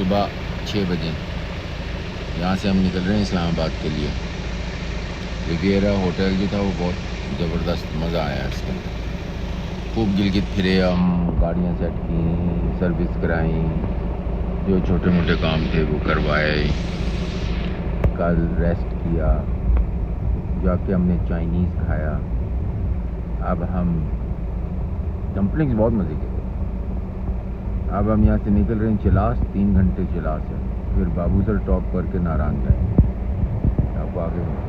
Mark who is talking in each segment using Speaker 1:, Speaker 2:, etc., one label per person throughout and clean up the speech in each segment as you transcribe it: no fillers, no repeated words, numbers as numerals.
Speaker 1: सुबह 6 बजे यहाँ से हम निकल रहे हैं इस्लामाबाद के लिए। रिविएरा होटल जो था वो बहुत ज़बरदस्त, मज़ा आया इसके अंदर। खूब गिलगित फिरे हम, गाड़ियाँ सेट की, सर्विस कराई, जो छोटे मोटे काम थे वो करवाए। कल रेस्ट किया, जाके हमने चाइनीज़ खाया। अब हम डम्पलिंग्स बहुत मज़े के थे। अब हम यहाँ से निकल रहे हैं चिलास, 3 घंटे चिलास है, फिर बाबूसर टॉप करके नारायण जाएंगे। आपको आगे मिलते हैं।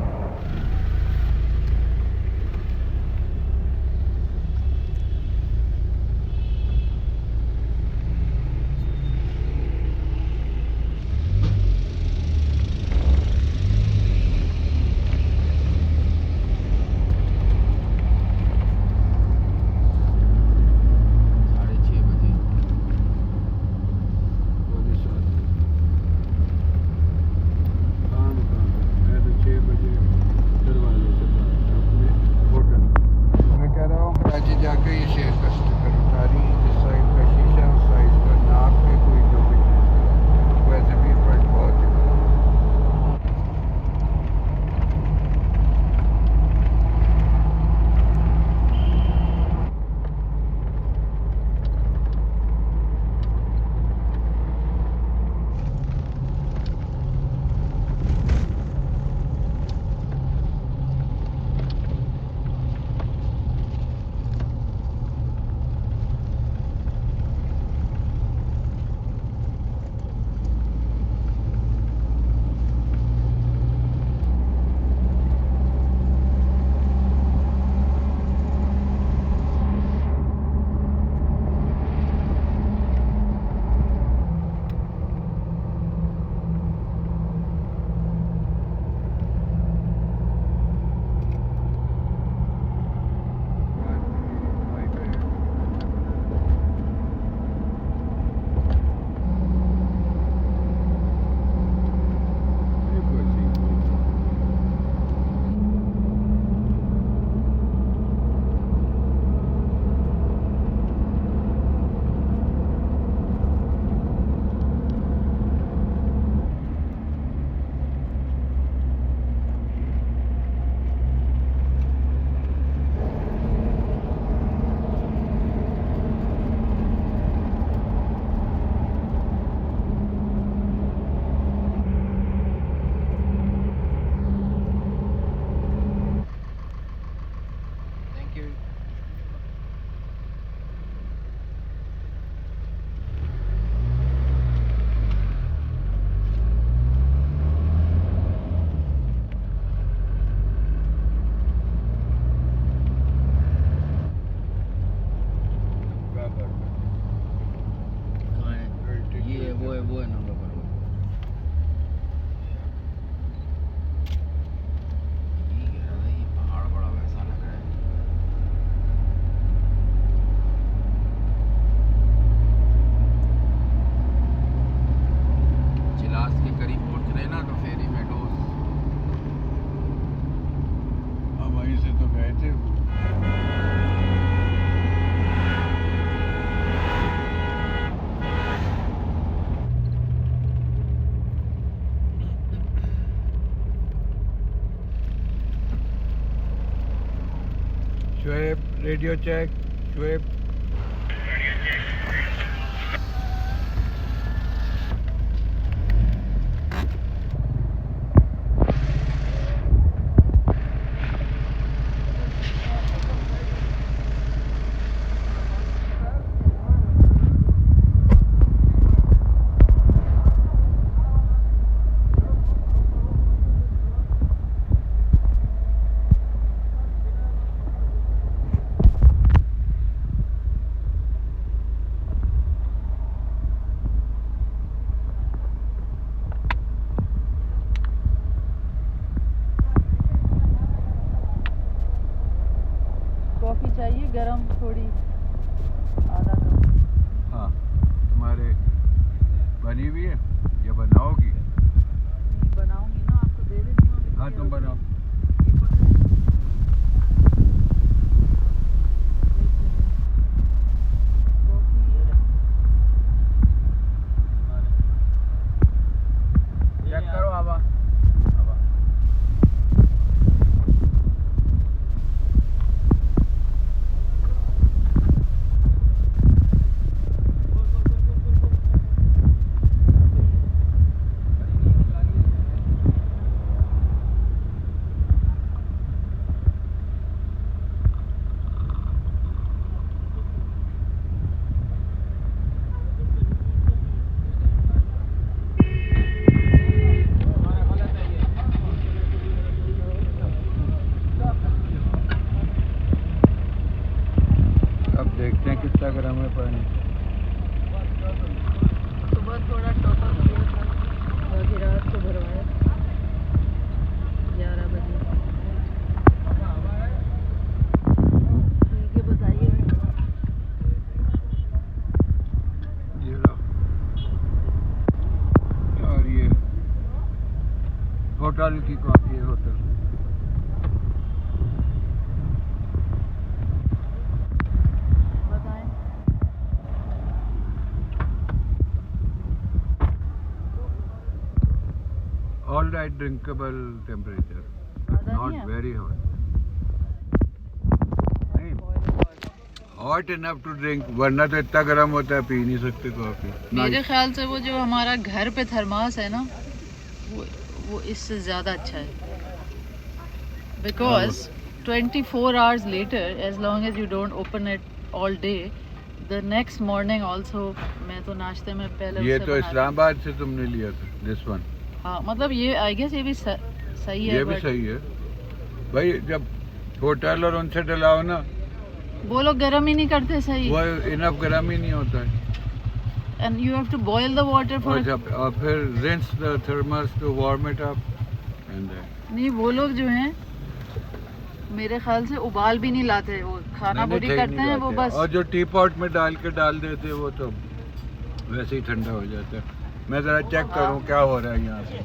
Speaker 2: जाके ये शेयर का स्टिकर उतारी, इस साइड का शीशा, उस साइड का नाप के कोई जो भी वैसे भी फ्रंट बहुत है।
Speaker 1: वो है नंबर पर वो। ये पहाड़ बड़ा वैसा लग रहा है। चिलास के करीब पहुंच रहे ना तो फेरी मेडोज।
Speaker 2: हम वहीं से तो गए थे। Shoaib radio check, Shoaib
Speaker 3: coffee चाहिए गरम थोड़ी, आधा कप।
Speaker 2: हाँ तुम्हारे बनी हुई है या बनाओगी?
Speaker 3: बनाऊंगी ना, आपको दे देती हूँ।
Speaker 2: हाँ तुम बनाओ। होटल की कॉफी है, होटल।
Speaker 3: बताएं।
Speaker 2: ऑल राइट, ड्रिंकेबल टेम्परेचर,
Speaker 3: ज़्यादा
Speaker 2: नॉट
Speaker 3: नहीं है?
Speaker 2: वेरी हॉट, नहीं हॉट इनफ टू ड्रिंक, वरना तो इतना गर्म होता है पी नहीं सकते कॉफी।
Speaker 3: मेरे ख्याल से वो जो हमारा घर पे थर्मास है ना, वो इससे ज़्यादा अच्छा है, because 24 hours later, as long as you don't open it all day, the next morning also, मैं तो नाश्ते में पहले
Speaker 2: ये
Speaker 3: उसे
Speaker 2: तो
Speaker 3: बनाती हूँ।
Speaker 2: इस्लामाबाद से तुमने लिया था, दिस वन।
Speaker 3: हाँ, मतलब ये आई गेस ये भी सही है,
Speaker 2: ये भी
Speaker 3: but
Speaker 2: सही है भाई, जब होटल और उनसे डलाओ ना,
Speaker 3: वो लोग गर्म ही नहीं करते सही,
Speaker 2: वो इनफ गर्म ही नहीं होता है।
Speaker 3: and you have to boil the water for
Speaker 2: और फिर rinse the thermos to warm it up and then
Speaker 3: नहीं, वो लोग जो हैं मेरे ख्याल से उबाल भी नहीं लाते, वो खाना पूरी
Speaker 2: नहीं,
Speaker 3: करते हैं, वो बस
Speaker 2: और जो टी पॉट में डाल देते हैं, वो तो वैसे ही ठंडा हो जाता है। मैं ज़रा चेक करूं क्या हो रहा है यहाँ पे।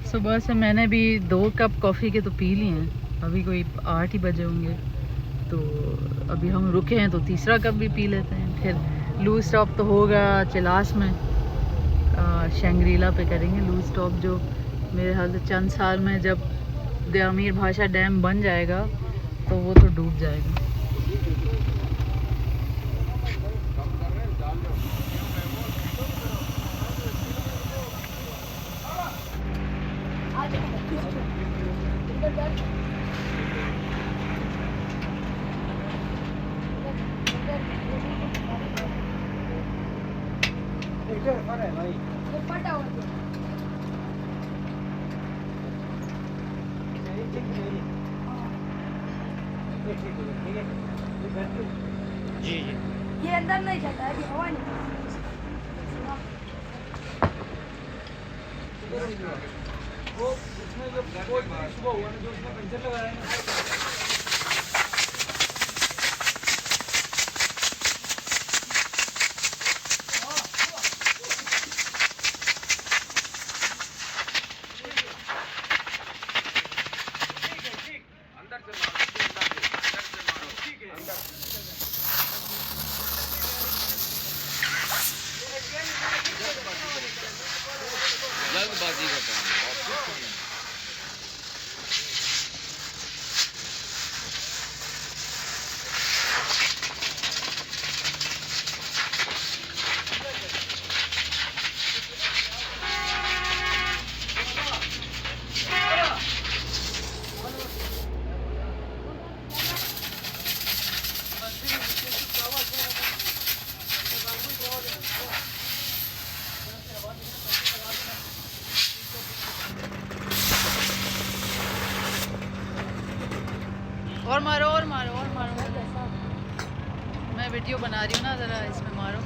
Speaker 3: सुबह से मैंने भी 2 कप कॉफ़ी के तो पी लिए हैं, अभी कोई 8 ही बजे होंगे, तो अभी हम रुके हैं तो तीसरा कप भी पी लेते हैं। फिर लूज स्टॉप तो होगा चिलास में, शंग्रीला पे करेंगे लूज स्टॉप, जो मेरे ख्याल से चंद साल में जब अमीर भाषा डैम बन जाएगा तो वो तो डूब जाएगा।
Speaker 4: जी जी,
Speaker 5: ये अंदर नहीं जाता है, ये हवा नहीं।
Speaker 4: वो उसमें जो सुबह हुआ ना, जो उसमें पंचर लगाया ना,
Speaker 1: जल्दबाजी का काम है।
Speaker 3: और मारो और मारो और मारो, मैं वीडियो बना रही हूँ ना, ज़रा इसमें मारो।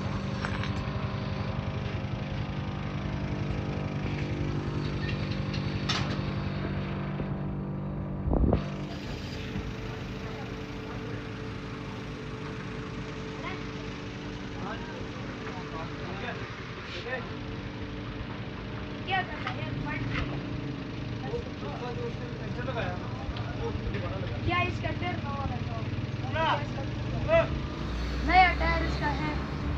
Speaker 5: क्या करना है?
Speaker 4: पंचर लगाया ना,
Speaker 5: क्या इसका टायर नया टायर इसका है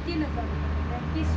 Speaker 5: 3000 रुपये, 30।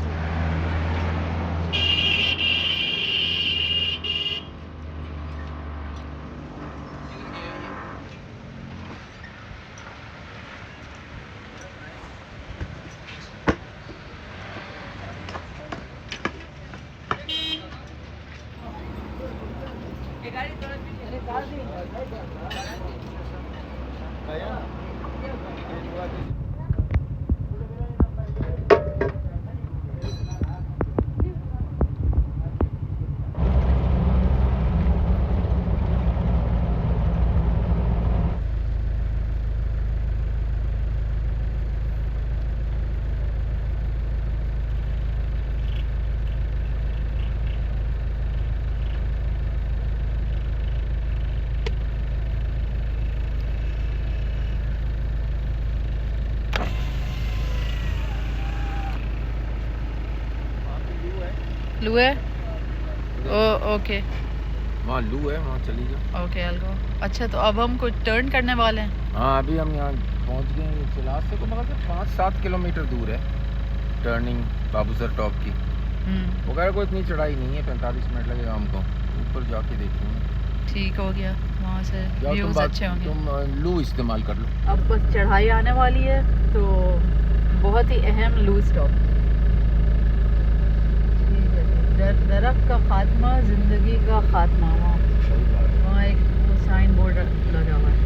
Speaker 3: लू है? ओके
Speaker 1: वहाँ लू है, वहाँ चली जाओ।
Speaker 3: Okay I will go. अच्छा तो अब हम कुछ टर्न करने वाले हैं।
Speaker 1: हाँ अभी हम यहाँ पहुँच गए हैं। चिलास से तो मतलब 5-7 किलोमीटर दूर है टर्निंग बाबूसर टॉप की। वगैरह कोई इतनी चढ़ाई नहीं है, 45 मिनट लगेगा हमको। ऊपर जाके देखेंगे।
Speaker 3: ठीक हो गया, वहाँ से
Speaker 1: जाओ
Speaker 3: व्यूज़ अच्छे होंगे।
Speaker 1: तुम लू इस्तेमाल कर लो।
Speaker 3: अब बस चढ़ाई आने वाली है तो बहुत ही अहम लू स्टॉप। दरख्त का खात्मा जिंदगी का खात्मा, वहाँ एक वो साइन बोर्ड लगा हुआ है।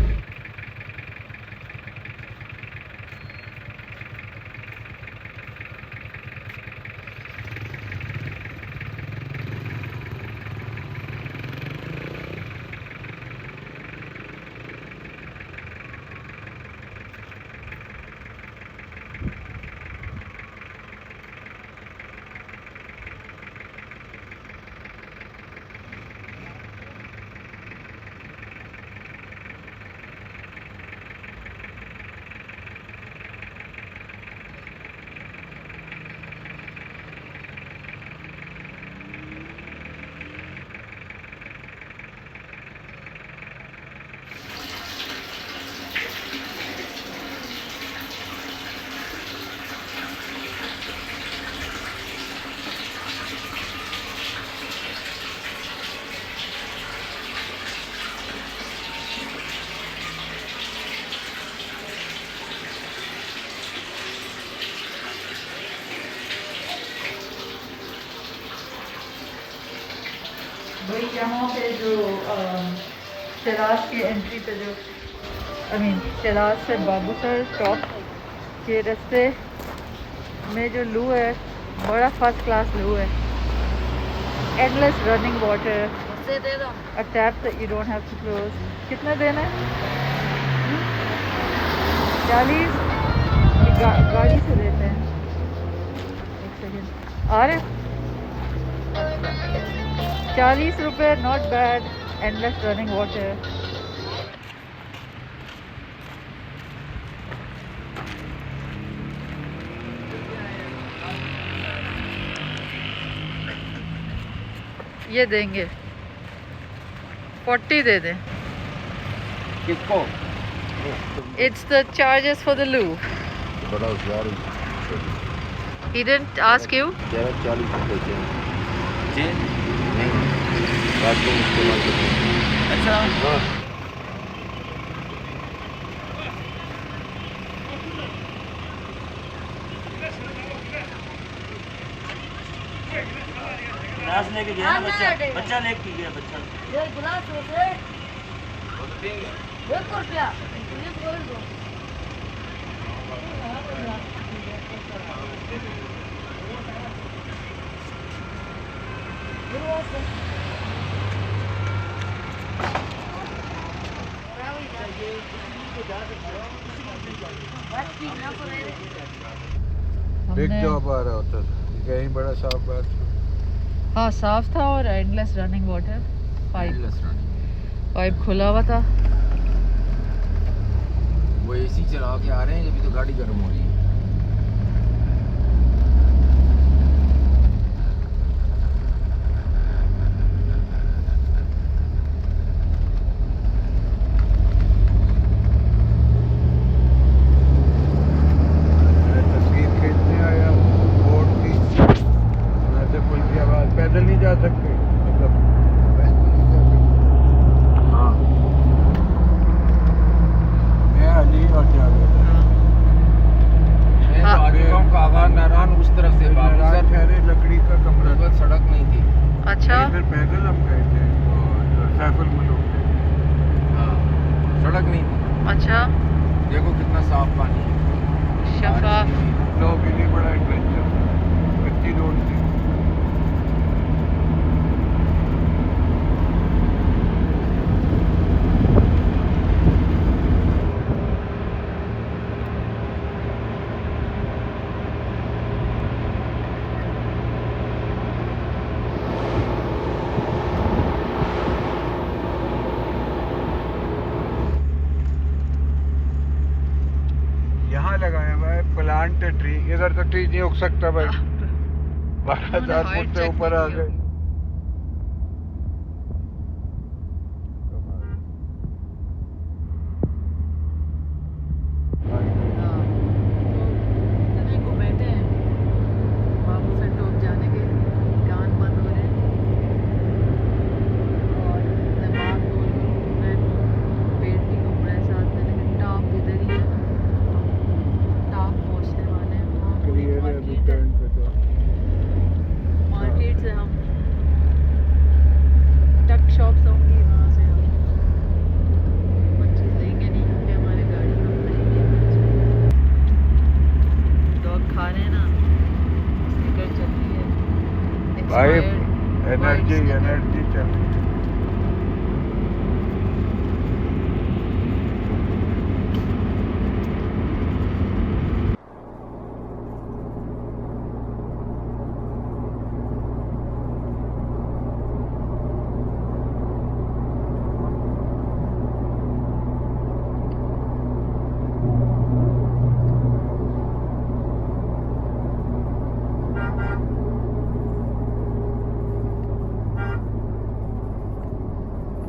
Speaker 3: भाई यहाँ पे जो चिराज की एंट्री पे जो चिराज से बाबूसर टॉप के रास्ते में जो लू है, बड़ा फर्स्ट क्लास लू है। Endless running water, a tap that you don't have to close. कितना देना है? 40। गाड़ी से देते हैं। एक सेकेंड आ रहे 40 रुपये, not bad. Endless running water. ये देंगे 40 दे दें।
Speaker 1: किसको?
Speaker 3: It's the charges for the loo.
Speaker 1: बड़ा होशियार
Speaker 3: He didn't ask you?
Speaker 1: 40 रुपये जी नहीं, रात को इस्तेमाल करते हैं।
Speaker 3: अच्छा
Speaker 1: हाँ
Speaker 4: गिलास लेके गया ना बच्चा, बच्चा लेके गया बच्चा।
Speaker 5: ये गिलास होते ₹1
Speaker 2: बिग जॉब आ रहा होता था, कहीं बड़ा साफ बात।
Speaker 3: हाँ साफ था और एंडलेस रनिंग वाटर। पाइप खुला हुआ था।
Speaker 1: वो एसी चला के आ रहे हैं, जब तो गाड़ी गर्म हो रही है।
Speaker 2: मैं तस्वीर खींचने आया बोर्ड की, वैसे पुल की आवाज़, पैदल नहीं जा सकते, मतलब पैदल नहीं जा सकते।
Speaker 1: हाँ
Speaker 2: मैं अली और जावेद
Speaker 1: कागा नारायण उस तरफ से बाबूसर
Speaker 2: ठहरे, लकड़ी का कमरा था।
Speaker 1: सड़क नहीं थी।
Speaker 3: अच्छा
Speaker 2: फिर पैदल हम गए थे सैफुल मलूक में।
Speaker 1: हाँ सड़क नहीं थी।
Speaker 3: अच्छा
Speaker 1: देखो कितना साफ पानी है।
Speaker 3: शफाफ।
Speaker 2: तो के लिए बड़ा एडवेंचर, कच्ची रोड थी। यहाँ लगाया हुआ है प्लांट ट्री, इधर तो ट्री नहीं उग सकता भाई। बहादुरपुर से ऊपर आ गए।
Speaker 3: इतने को बैठे हैं बाबू से टोक जाने के कान बंद हो रहे हैं और दिमाग गोल घूम रहे हैं, पेट भी घूम रहा है साथ में, लेकिन टॉप इधर ही है, टॉप पहुंचने वाले हैं। वहाँ कोई
Speaker 2: क्लियर है अभी
Speaker 3: मार्केट है,
Speaker 2: टर्न पे तो।
Speaker 3: मार्केट से हम टक शॉप्स होंगी, वहाँ से हम कुछ चीज़ लेंगे नहीं क्योंकि हमारे गाड़ी में रहेंगे। डॉग खा रहे हैं ना, स्टिकर चल रही है
Speaker 2: भाई
Speaker 3: expired
Speaker 2: energy
Speaker 3: white sticker।
Speaker 2: Energy चल रही है।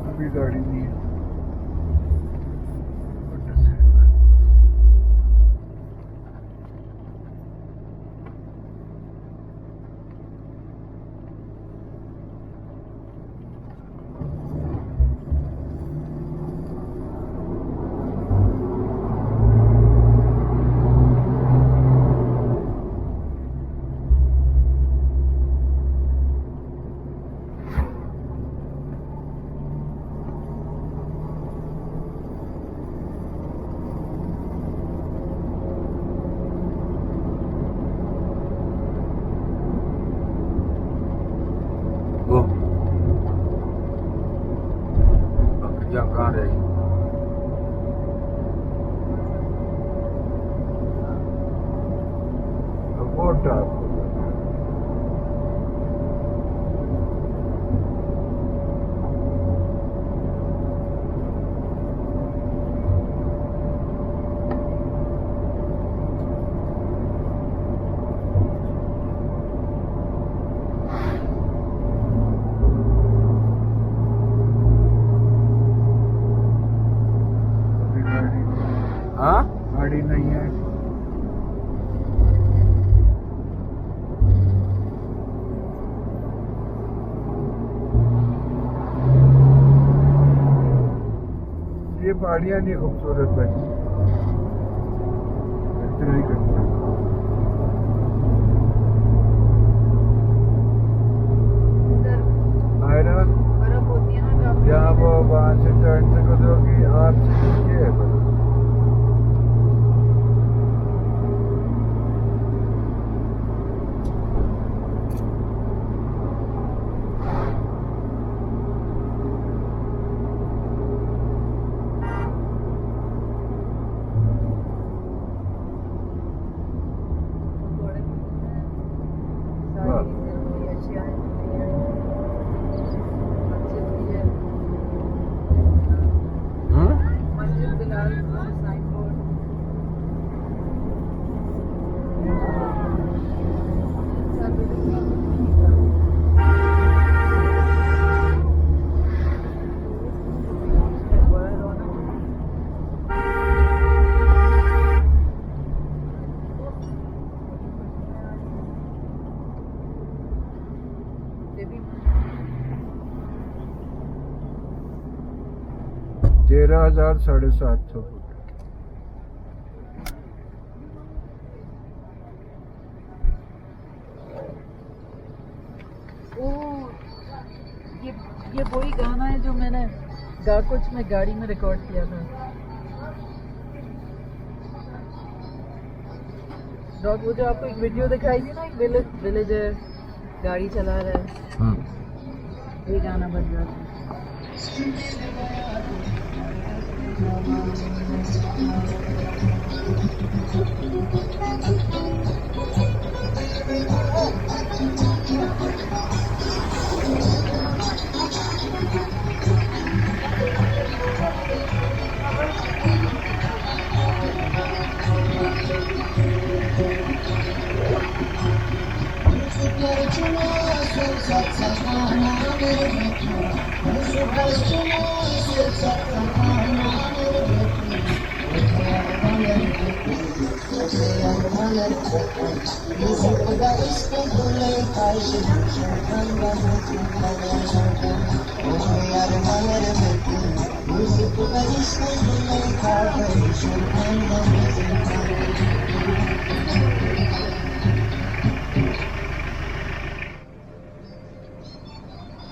Speaker 2: अभी गाड़ी नहीं है। वो बकरियां कहाँ रही? वो टाप अभी गाड़ी
Speaker 1: हाँ
Speaker 2: गाड़ी नहीं है। ये पहाड़ियाँ नहीं खूबसूरत बनी, इतना ही करना।
Speaker 3: उधर
Speaker 2: आयरा
Speaker 3: बर्फ होती है ना काफी।
Speaker 2: जहाँ वो वहाँ से टर्न से गुजरोगी आपसे नीचे है बस।
Speaker 3: घोड़े मिलते हैं, सारी ज़रूरी अशियाएं मिलती हैं, मस्जिद भी है, मस्जिद बिलाल साइन बोर्ड।
Speaker 2: तेरह 13,750 फुट।
Speaker 3: ओह, ये वही गाना है जो मैंने कुछ में गाड़ी में रिकॉर्ड किया था। डॉग, वो जो आपको एक वीडियो दिखाई थी ना, एक विलेजर गाड़ी चला रहा है, ये गाना बज रहा था।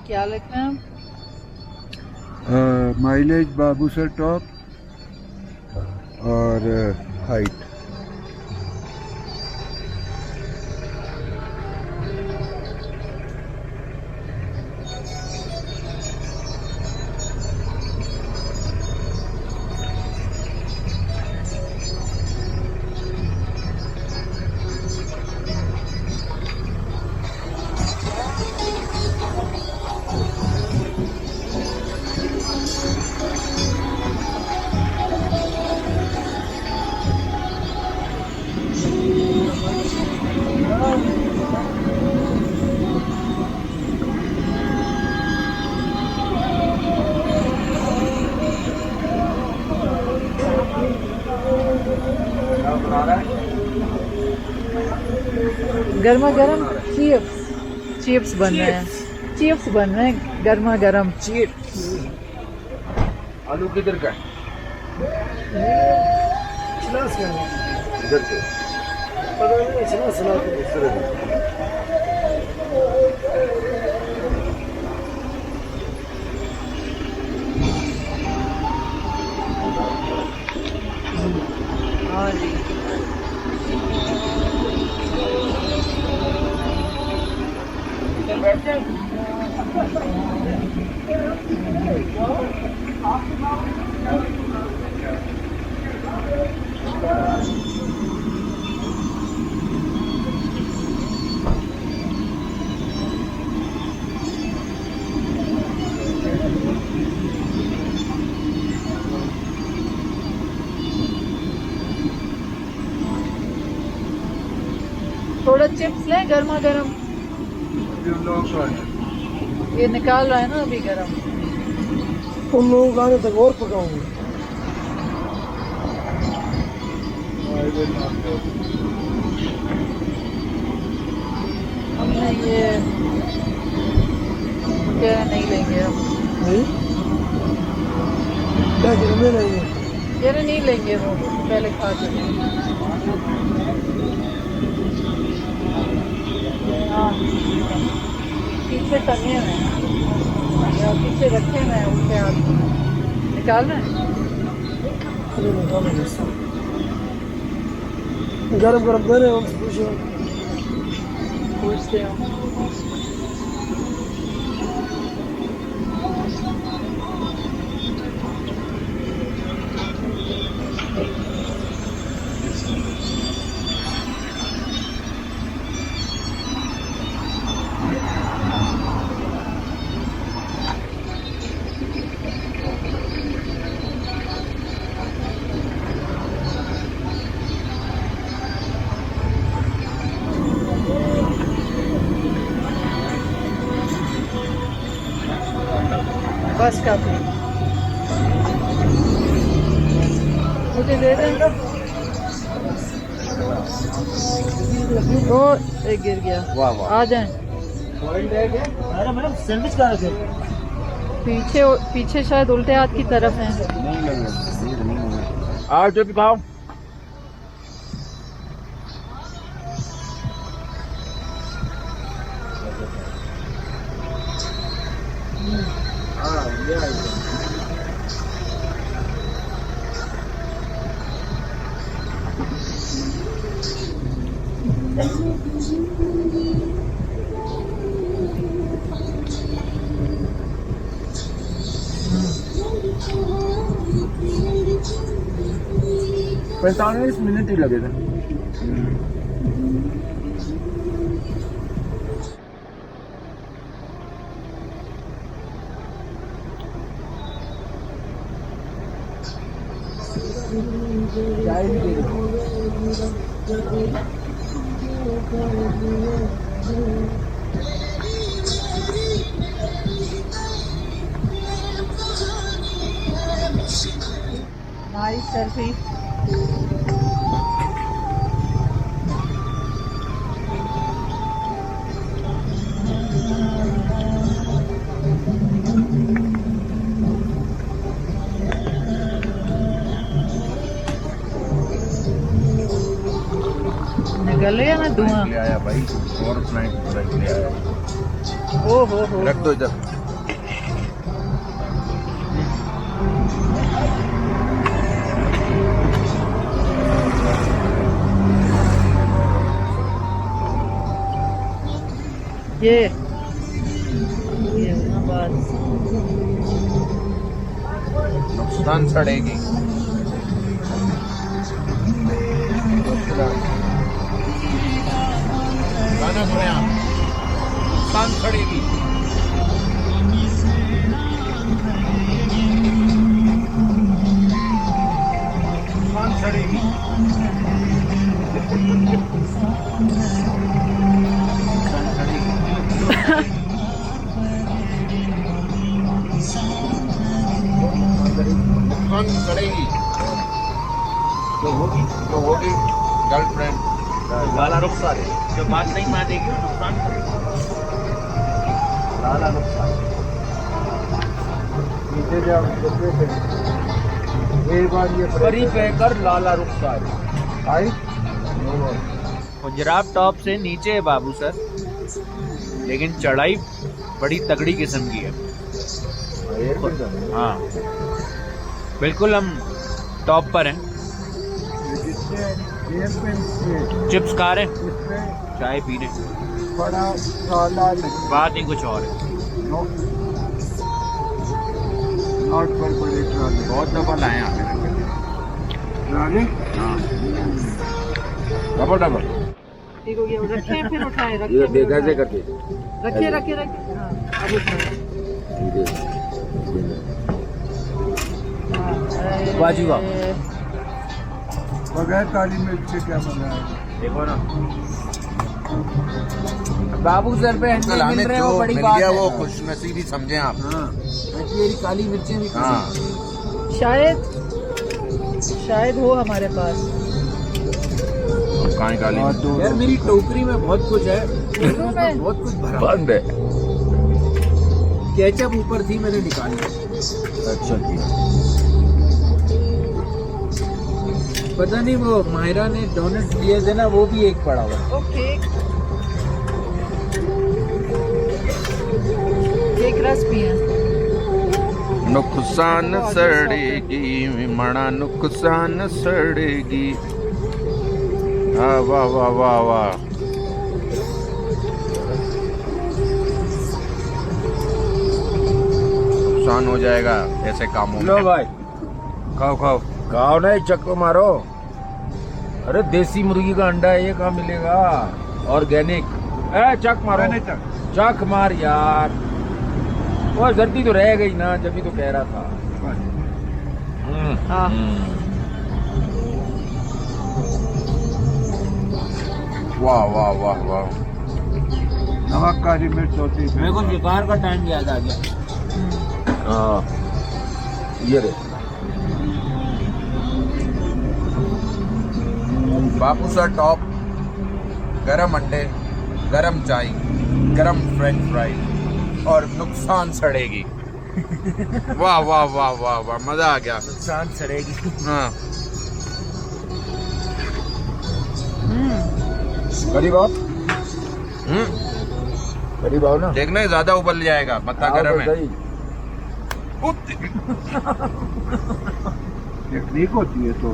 Speaker 3: क्या लिखना है?
Speaker 2: माइलेज बाबू सर टॉप और हाइट।
Speaker 3: गर्मा गर्म चिप्स बन रहे हैं। चिप्स बन रहे हैं गर्मा गर्म चिप्स।
Speaker 1: आलू किधर का? इधर से। इस तरह से।
Speaker 3: हाँ जी। थोड़ा चिप्स लें गर्मा गर्म। ये निकाल रहा है ना अभी गरम।
Speaker 4: उन लोगों का आने तक और पकाऊंगी।
Speaker 3: हमने ये क्या नहीं लेंगे हम।
Speaker 4: नहीं क्या गिरने नहीं है।
Speaker 3: ये नहीं लेंगे, वो पहले खा चुके हैं। हाँ पीछे टंगे हुए हैं या पीछे रखे हुए हैं, उनके हाथ निकाल रहे हैं।
Speaker 4: अरे निकालो बस। गरम गरम दे रहे हैं उनसे पूछो।
Speaker 3: पूछते हो। बस काफी, मुझे दे दें। तो एक गिर गया।
Speaker 1: वाह वाह।
Speaker 3: आ जाएं।
Speaker 4: अरे मैडम सैंडविच कहाँ रखे?
Speaker 3: पीछे पीछे शायद उल्टे हाथ की तरफ है।
Speaker 1: नहीं लगे। आओ जो भी खाओ। पैंतालीस मिनट ही लगे थे। चाय भी दे दो।
Speaker 3: Nice selfie. निकल रही है ना धुआं।
Speaker 1: ले आया भाई, और फ्लाइट रख ले आया।
Speaker 3: ओ हो
Speaker 1: रख दो इधर।
Speaker 3: ये ना बात।
Speaker 1: नुकसान सड़ेगी। गाना सुने आप, नुकसान सड़ेगी। नुकसान सड़ेगी। नुकसान करेगी तो होगी गर्लफ्रेंड
Speaker 4: लाला रुखसार है, जो बात नहीं मानेगी वो नुकसान करेगी। लाला रुखसार
Speaker 2: नीचे जाओ, एक बार ये
Speaker 4: परी पे कर लाला रुखसार।
Speaker 2: आई
Speaker 4: पंजाब टॉप से नीचे है बाबू सर, लेकिन चढ़ाई बड़ी तगड़ी किस्म की है। हाँ बिल्कुल, हम टॉप पर हैं। चिप्स खा रहे हैं, चाय पी रहे हैं,
Speaker 2: बड़ा काला
Speaker 4: बात ही कुछ और है।
Speaker 2: नॉट पर बड़े ट्राले
Speaker 1: बहुत दफा लाए हैं
Speaker 2: ट्राले।
Speaker 1: डबल डबल
Speaker 3: ठीक हो गया, रखे फिर उठाए,
Speaker 1: ये देखा से करके
Speaker 3: रखे हाँ, अब उठाए। हाँ,
Speaker 4: बाजी वाह।
Speaker 2: बगैर काली मिर्च से क्या मजा है।
Speaker 4: देखो ना बाबू सर पे
Speaker 1: कल हमें
Speaker 4: मिल रहे
Speaker 1: जो
Speaker 4: हो, बड़ी
Speaker 1: मिल
Speaker 4: बात
Speaker 1: गया
Speaker 4: है।
Speaker 1: वो खुश नसीबी समझे आप।
Speaker 4: हाँ मेरी काली मिर्चें भी
Speaker 1: हाँ
Speaker 3: शायद हो हमारे पास।
Speaker 1: कहाँ काली
Speaker 4: यार मेरी टोकरी में बहुत कुछ है, बहुत कुछ भरा
Speaker 1: बंद है।
Speaker 4: केचप ऊपर थी, मैंने निकाली।
Speaker 1: अच्छा किया।
Speaker 4: पता नहीं वो मायरा ने डोनट दिए थे ना, वो भी एक पड़ा हुआ।
Speaker 3: ओके, एक रस पिए।
Speaker 1: नुकसान सड़ेगी मणा, नुकसान सड़ेगी। हाँ वाह वाह वाह वाह। नुकसान हो जाएगा ऐसे कामों में।
Speaker 4: लो भाई
Speaker 1: खाओ खाओ खाओ, नहीं चक्को मारो। अरे देसी मुर्गी का अंडा है, ये कहाँ मिलेगा? ऑर्गेनिक। चक मारो, चक मार यार। वो सर्दी तो रह गई ना, जब भी तो कह रहा था।
Speaker 3: हाँ।
Speaker 1: वाह वाह वाह वाह।
Speaker 2: नमक काली मिर्च होती है।
Speaker 4: मेरे को शिकार का टाइम याद आ गया।
Speaker 1: हाँ ये रे बापू सर टॉप, गरम अंडे, गरम चाय, गरम फ्रेंच फ्राई और नुकसान सड़ेगी। वाह वाह वाह वाह वाह, मजा आ गया।
Speaker 4: नुकसान सड़ेगी।
Speaker 1: हाँ करीब आओ। करीब आओ ना, देखना ज्यादा उबल जाएगा, पत्ता गरम है।
Speaker 2: टेक्निक होती है तो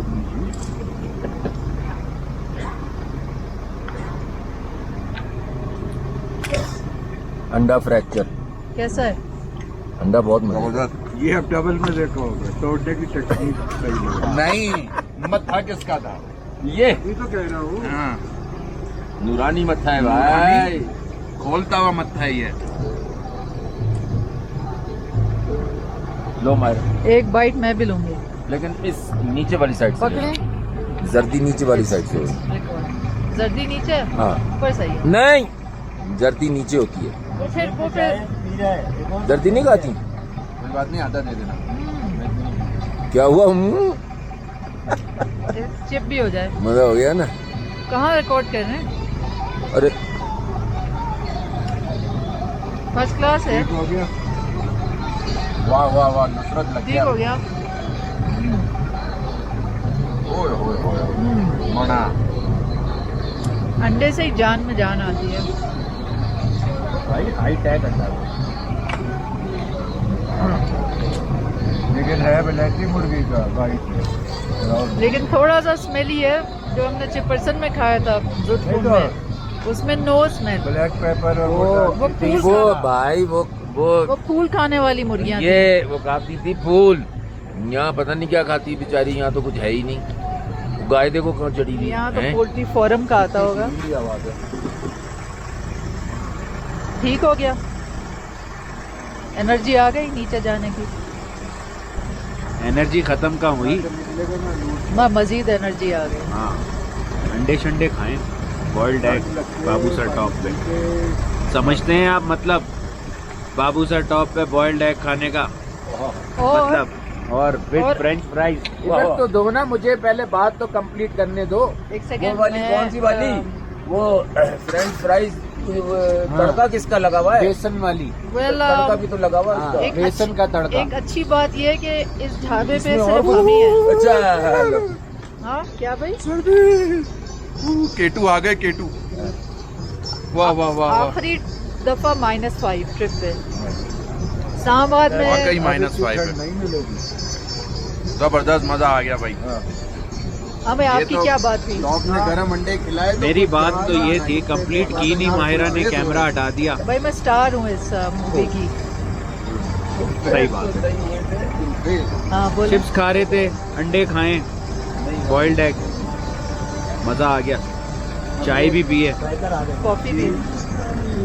Speaker 1: अंडा फ्रैक्चर
Speaker 3: कैसा है?
Speaker 1: अंडा बहुत मजेदार।
Speaker 2: ये अब डबल में देखा होगा, तोड़ने की टेक्निक सही है।
Speaker 1: नहीं, मत्था किसका था? ये
Speaker 2: तो कह रहा हूँ।
Speaker 1: हाँ, नूरानी मत्था है भाई, खोलता हुआ मत्था ही है। लो मार,
Speaker 3: एक बाइट मैं भी लूंगी।
Speaker 1: लेकिन इस नीचे वाली साइड से
Speaker 3: पकड़े,
Speaker 1: लेना। जर्दी नीचे वाली साइड से।
Speaker 3: जर्दी नीचे,
Speaker 1: हाँ
Speaker 3: ऊपर सही है।
Speaker 1: नहीं, जर्दी नीचे होती है।
Speaker 3: वो फिर
Speaker 1: जर्दी नहीं खाती? कोई बात नहीं, आधा दे देना। क्या हुआ?
Speaker 3: चिप भी हो जाए।
Speaker 1: मजा हो गया ना।
Speaker 3: कहाँ रिकॉर्ड कर रहे हैं?
Speaker 1: अरे
Speaker 3: फर्स्ट क्लास है।
Speaker 2: ठीक हो गया।
Speaker 1: वाह वाह वाह, नुसरत लग
Speaker 3: ठीक हो गया।
Speaker 1: ओए ओए ओए मना।
Speaker 3: अंडे से ही जान में जान आती है।
Speaker 1: भाई हाई टैग अंडा।
Speaker 2: लेकिन है ब्लैकी मुर्गी का वाइट।
Speaker 3: लेकिन थोड़ा सा स्मेली है। जो हमने चिपरसन में खाया था जोधपुर में, उसमें नो स्मेल।
Speaker 2: ब्लैक पेपर और
Speaker 3: वो फूल
Speaker 1: वो
Speaker 3: खाना-
Speaker 1: भाई वो
Speaker 3: वो फूल खाने वाली मुर्गियाँ
Speaker 1: ये वो खाती थी फूल। यहाँ पता नहीं क्या खाती बेचारी, यहाँ तो कुछ है ही नहीं। गाय देखो कहाँ चढ़ी
Speaker 3: थी।
Speaker 1: हुई
Speaker 3: यहाँ तो
Speaker 1: है।
Speaker 3: पोल्ट्री फॉर्म का आता होगा।
Speaker 1: आवाज है।
Speaker 3: ठीक हो गया। एनर्जी आ गई नीचे जाने की।
Speaker 6: एनर्जी खत्म का हुई।
Speaker 3: मजीद एनर्जी आ गई।
Speaker 6: हाँ, अंडे शंडे खाएं, बॉइल्ड एग बाबू सर टॉप पे। समझते हैं आप मतलब बाबू सर टॉप पे बॉइल्ड एग खाने का
Speaker 3: और
Speaker 6: मतलब, और विद
Speaker 3: और-
Speaker 6: फ्रेंच फ्राइज।
Speaker 1: इधर तो दो ना, मुझे पहले बात तो कंप्लीट करने दो।
Speaker 3: एक
Speaker 1: वो
Speaker 3: सेकंड
Speaker 1: वाली
Speaker 3: में,
Speaker 1: कौन सी वाली? वो फ्रेंच फ्राइज तड़का किसका लगा हुआ है? बेसन वाली।
Speaker 3: Well,
Speaker 1: तड़का भी तो लगा हुआ है उसका।
Speaker 3: एक
Speaker 1: बेसन
Speaker 3: अच्छी-
Speaker 1: का तड़का।
Speaker 3: एक अच्छी बात यह है कि इस ढाबे पे
Speaker 1: इसमें
Speaker 3: सिर्फ
Speaker 1: और-
Speaker 3: हम ही हैं।
Speaker 1: अच्छा
Speaker 3: हाँ क्या भाई?
Speaker 7: केटू आ गए केटू। वाह वाह वाह वाह,
Speaker 3: आखिरी दफा -5 ट्रिप पे इस्लामाबाद
Speaker 7: वाकई
Speaker 3: में।
Speaker 7: -5 है।
Speaker 2: नहीं मिलेगी।
Speaker 7: जबरदस्त मजा आ गया भाई।
Speaker 3: हमें आपकी
Speaker 7: तो
Speaker 3: क्या बात हुई?
Speaker 1: डॉग ने गरम अंडे खिलाए तो
Speaker 6: मेरी बात तो ये थी, कंप्लीट की नहीं, माहिरा ने कैमरा हटा दिया।
Speaker 3: भाई मैं स्टार हूँ इस मूवी की।
Speaker 6: सही बात है।
Speaker 3: हाँ बोलो।
Speaker 6: चिप्स खा रहे थे, अंडे खाएं, बॉइल्ड एग, मजा आ गया। चाय भी पिए,
Speaker 3: कॉफी भी।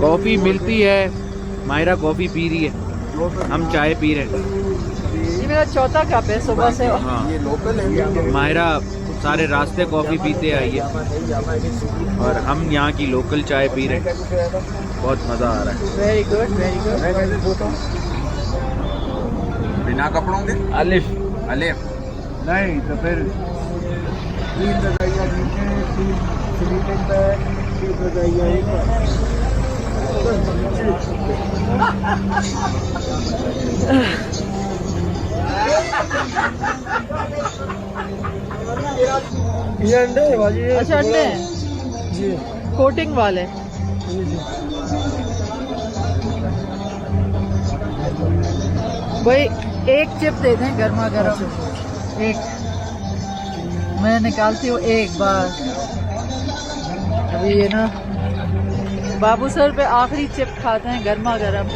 Speaker 6: कॉफी मिलती है, माहिरा कॉफी पी रही है, हम चाय पी रहे हैं।
Speaker 3: ये मेरा चौथा कप है सुबह से।
Speaker 6: हाँ,
Speaker 1: ये लोकल है।
Speaker 6: माहिरा सारे रास्ते कॉफी पीते आई है और हम यहाँ की लोकल चाय पी रहे हैं। बहुत मजा आ रहा है।
Speaker 3: Very good very good.
Speaker 7: बिना कपड़ों के
Speaker 6: अलिफ
Speaker 7: अलिफ।
Speaker 2: नहीं तो फिर 3 रजाइयाँ नीचे, 3 स्लीपिंग बैग, 3 रजाइयाँ ऊपर। ये अंडे है भाजी।
Speaker 3: अच्छा अंडे हैं कोटिंग वाले। भाई एक चिप दे दें गर्मा गर्म। एक मैं निकालती हूँ एक बार। अभी ये ना बाबू सर पे आखिरी चिप खाते हैं गर्मा गर्म।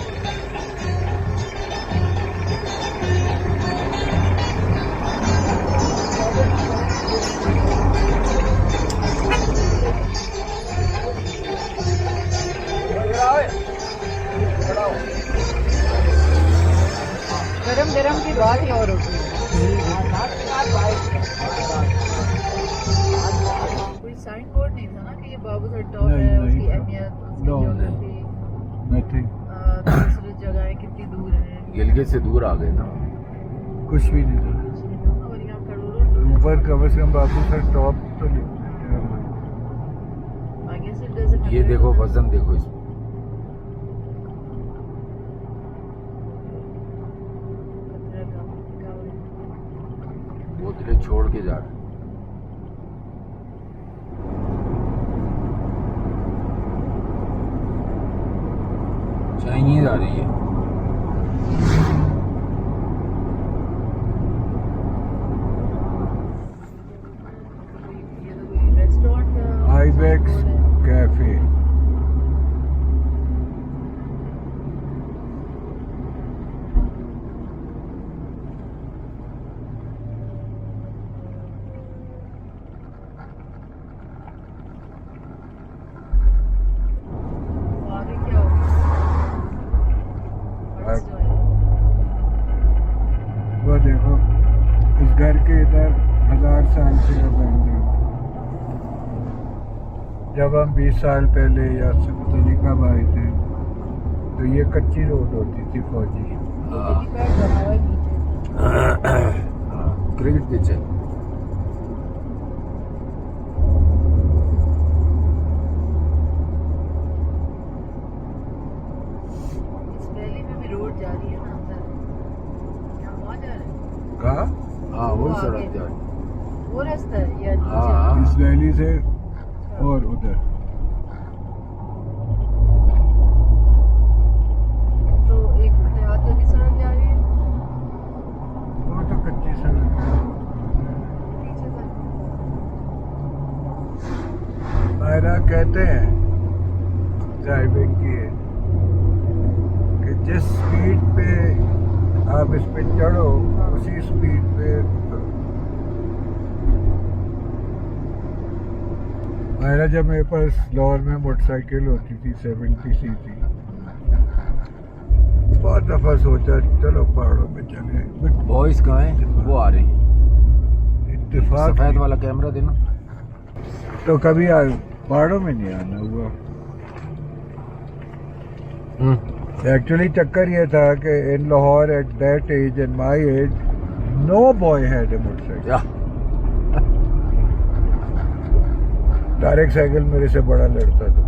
Speaker 3: गरम गरम की बात ही और होती है। कोई साइन बोर्ड नहीं था ना कि ये बाबू सर टॉप
Speaker 2: नहीं,
Speaker 3: है,
Speaker 2: नहीं
Speaker 3: उसकी
Speaker 2: था।
Speaker 3: अहमियत, उसकी
Speaker 2: No,
Speaker 3: ज्योग्राफी,
Speaker 2: नथिंग,
Speaker 3: दूसरी जगहें कितनी दूर हैं।
Speaker 1: गिलगित से दूर आ गए ना।
Speaker 2: कुछ भी नहीं था।
Speaker 3: और यहाँ करोड़ों
Speaker 2: ऊपर कम से कम बाबू सर टॉप तो लिखते हैं।
Speaker 3: I guess it doesn't
Speaker 1: ये
Speaker 3: matter.
Speaker 1: देखो वजन देखो इसमें।
Speaker 3: खतरे का
Speaker 1: बोतलें छोड़ के जा रहे हैं। चाइनीज आ रही है।
Speaker 3: ये तो कोई रेस्टोरेंट का
Speaker 2: आईबेक्स कैफे।
Speaker 3: आगे क्या होगा? What's doing?
Speaker 2: वो देखो इस घर के इधर 1000 साल से है बिल्डिंग। जब हम 20 साल पहले या पता नहीं कब आए थे तो ये कच्ची रोड होती थी फौजी।
Speaker 3: हेलीपैड बना हुआ है नीचे।
Speaker 1: क्रिकेट पिच है।
Speaker 3: है या नीचे?
Speaker 1: हाँ
Speaker 2: इस वैली से और उधर
Speaker 3: तो एक फतेहाबाद की भी सड़क जा रही है
Speaker 2: वो तो कच्ची सड़क है।
Speaker 3: पीछे से।
Speaker 2: मायरा कहते हैं ड्राइविंग की कि जिस स्पीड पे आप इस पे चढ़ो उसी स्पीड पे उतरो। मायरा जब मेरे पास लाहौर में मोटरसाइकिल होती थी 70 सीसी, बहुत दफा सोचा चलो पहाड़ों में चले, बट
Speaker 1: बॉयज कहाँ हैं? वो आ रहे हैं।
Speaker 2: इत्तेफाक
Speaker 1: सफेद वाला कैमरा देना।
Speaker 2: तो कभी पहाड़ों में नहीं आना हुआ। एक्चुअली चक्कर ये था कि in Lahore at that age and my age no boy had a motorcycle.
Speaker 1: या
Speaker 2: तारिक साइकिल मेरे से बड़ा लड़ता था।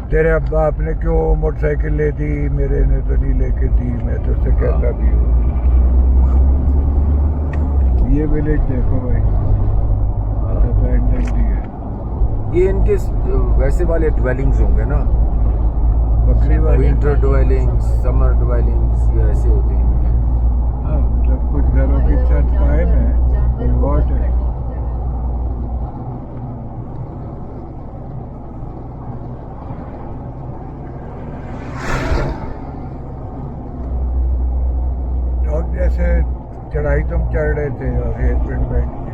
Speaker 2: तेरे अब्बा आपने क्यों मोटरसाइकिल ले दी, मेरे ने तो नहीं लेके दी, मैं तो उससे कहता भी हूँ। ये विलेज देखो भाई, abandoned ही है।
Speaker 1: ये इनके वैसे वाले ड्वेलिंग्स होंगे ना,
Speaker 2: बकरी वाली।
Speaker 1: विंटर ड्वेलिंग्स, समर ड्वेलिंग्स, ये ऐसे होते हैं इनके।
Speaker 2: हाँ, मतलब कुछ घरों की छत कायम है, कोई वॉट है। डॉग जैसे चढ़ाई तुम चढ़ रहे थे और हेयर पिन बैठ के,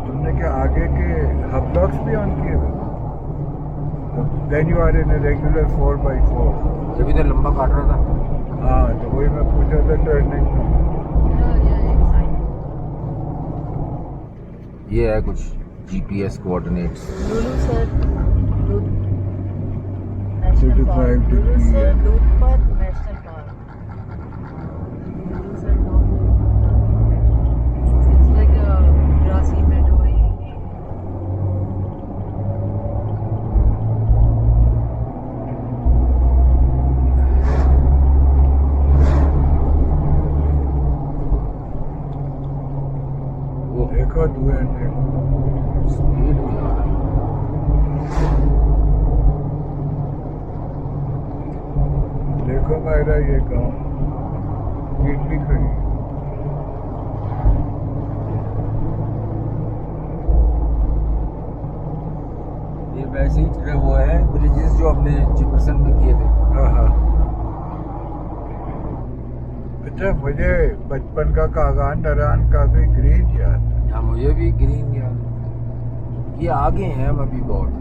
Speaker 2: तुमने क्या आगे के हब डॉग्स भी ऑन किए हुए? Then you are in a regular 4x4।
Speaker 1: जब इधर लंबा काट रहा था।
Speaker 2: हाँ, तो वही मैं पूछा था टर्निंग में।
Speaker 1: ये है कुछ जीपीएस कोऑर्डिनेट्स।
Speaker 3: लुलू सर दूध
Speaker 2: 35
Speaker 3: लुलू
Speaker 2: डिग्री
Speaker 3: सर
Speaker 2: है।
Speaker 3: दूध पर नेशनल पार्क। लुलू sir it's like a grassy meadow।
Speaker 2: देखो धुएं देखो।
Speaker 1: स्पीड में आ रहा है।
Speaker 2: देखो मायरा ये गाँव जीप भी खड़ी है।
Speaker 1: ये वैसे ही वो है ब्रिजेस जो हमने जिपरसन में किए थे।
Speaker 2: हाँ हाँ। अच्छा, मुझे बचपन का कागान नरान काफी ग्रीन याद है।
Speaker 1: हाँ मुझे भी ग्रीन याद है। ये आगे हैं हम अभी बहुत।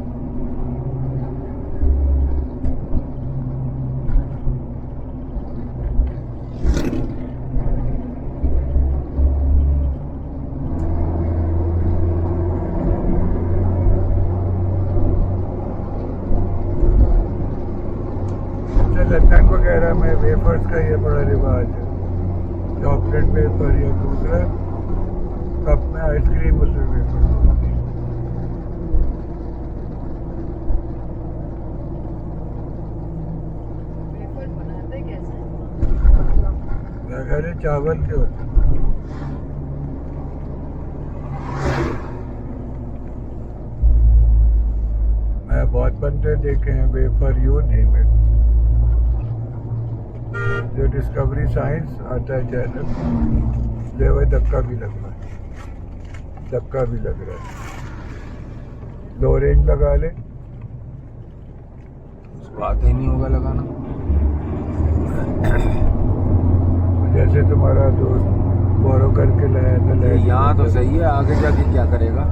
Speaker 2: लंदन वगैरह में वेफर्स का ये बड़ा रिवाज है। चॉकलेट वेफर या दूसरा कप में आइसक्रीम, उसमें वेफर।
Speaker 3: वेफर बनाते कैसे?
Speaker 2: वगैरह चावल के होते हैं। मैं बहुत बनते देखे हैं वेफर, यू नेम इट। जो डिस्कवरी साइंस आता है चैनल, जो है धक्का भी लग रहा है, धक्का भी लग रहा है। लो रेंज लगा ले,
Speaker 1: उसको आता ही नहीं होगा लगाना।
Speaker 2: जैसे तुम्हारा दोस्त बोरो करके लाया था लैंड
Speaker 1: यहाँ तो सही है, आगे जाके क्या करेगा।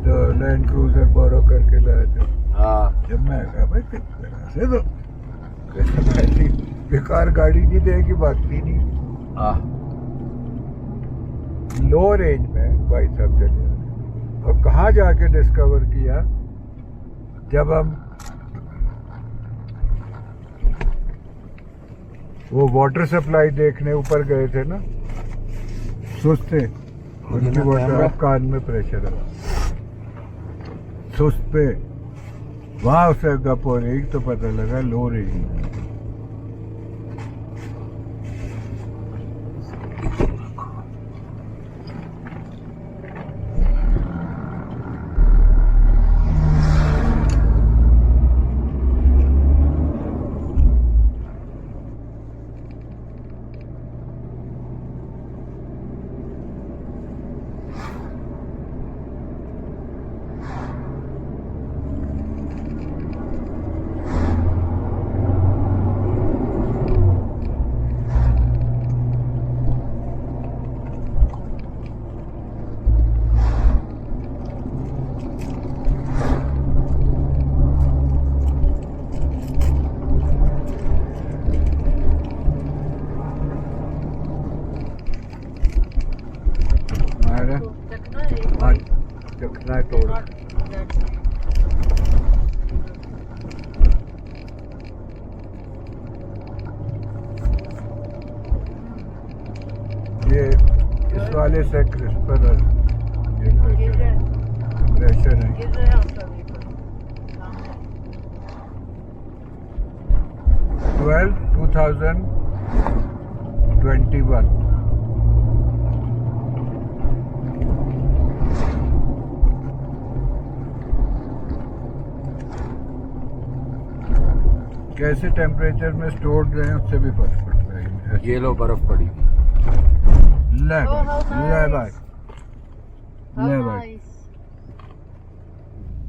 Speaker 2: तो लैंड क्रूजर बोरो करके लाया था।
Speaker 1: हाँ
Speaker 2: जब मैं कहा भाई कितना से तो ऐसी बेकार गाड़ी नहीं देगी, बात भी नहीं।
Speaker 1: हाँ
Speaker 2: लो रेंज में भाई साहब चले आए। और कहाँ जाके डिस्कवर किया, जब हम वो वाटर सप्लाई देखने ऊपर गए थे ना, सुस्त थे, उनकी वाटर अब कान में प्रेशर है, सुस्त पे वहाँ उसे गप हो रही तो पता लगा लो रही। मायरा
Speaker 3: चखना है एक
Speaker 2: हाँ चखना है तोड़ ये इस वाले से क्रिस्पर ये प्रेशर है
Speaker 3: गिर रहा है आपका वेपर
Speaker 2: 12/2021 कैसे टेम्परेचर में स्टोर्ड रहे उससे भी फर्क पड़ता है
Speaker 1: ये लो बर्फ पड़ी थी।
Speaker 2: ले
Speaker 3: Oh, how
Speaker 2: भाई
Speaker 3: How
Speaker 2: ले भाई
Speaker 3: nice.